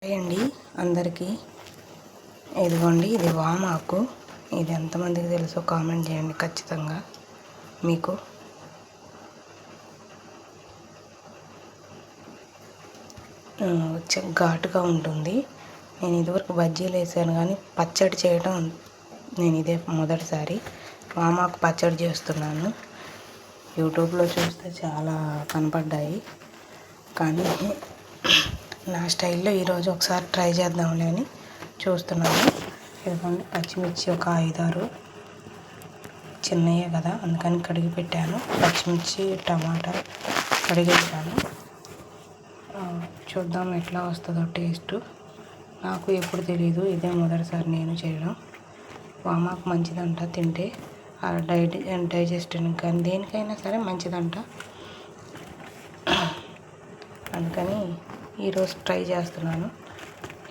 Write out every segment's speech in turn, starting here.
Hi అండి అందరికీ. ఇదిగోండి, ఇది వామాకు. ఇది ఎంతమందికి తెలుసో కామెంట్ చేయండి ఖచ్చితంగా. మీకు ఘాటుగా ఉంటుంది. నేను ఇదివరకు బజ్జీలు వేసాను, కానీ పచ్చడి చేయడం నేను ఇదే మొదటిసారి వామాకు పచ్చడి చేస్తున్నాను. యూట్యూబ్లో చూస్తే చాలా కనపడ్డాయి, కానీ నా స్టైల్లో ఈరోజు ఒకసారి ట్రై చేద్దాంలే అని చూస్తున్నాను. ఇదిగోండి, పచ్చిమిర్చి ఒక 5-6 చిన్నయే కదా, అందుకని కడిగి పెట్టాను. పచ్చిమిర్చి, టమాటా కడిగేసాను. చూద్దాం ఎట్లా వస్తుందో టేస్ట్. నాకు ఎప్పుడు తెలీదు, ఇదే మొదటిసారి నేను చేయడం. వామాకు మంచిదంట తింటే, డైజెషన్ కానీ దేనికైనా సరే మంచిదంట. అందుకని ఈరోజు ట్రై చేస్తున్నాను.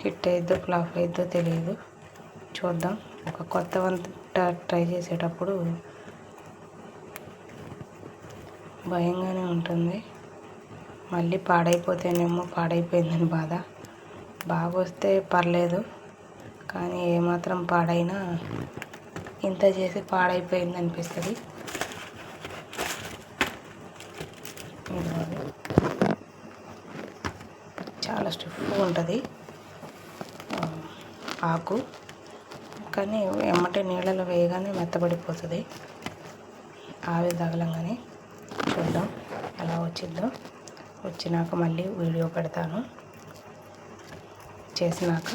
హిట్ అయిద్దో ఫ్లాప్ అయిద్దో తెలియదు, చూద్దాం. ఒక కొత్త వంట ట్రై చేసేటప్పుడు భయంగానే ఉంటుంది. మళ్ళీ పాడైపోతేనేమో పాడైపోయిందని బాధ. బాగా వస్తే పర్లేదు, కానీ ఏమాత్రం పాడైనా ఇంత చేసి పాడైపోయింది అనిపిస్తుంది. చాలా స్టిఫ్గా ఉంటుంది ఆకు, కానీ ఎమ్మటే నీళ్ళలో వేయగానే మెత్తబడిపోతుంది. ఆవిరి తగలంగానే. చూద్దాం ఎలా వచ్చిందో. వచ్చినాక మళ్ళీ వీడియో పెడతాను చేసినాక.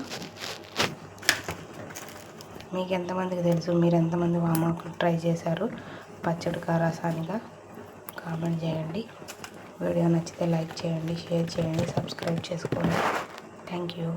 మీకు ఎంతమందికి తెలుసు, మీరు ఎంతమంది వామాకు ట్రై చేశారు పచ్చడి రసానిగా కామెంట్ చేయండి. వీడియో నచ్చితే లైక్ చేయండి, షేర్ చేయండి, సబ్స్క్రైబ్ చేసుకోండి. Thank you.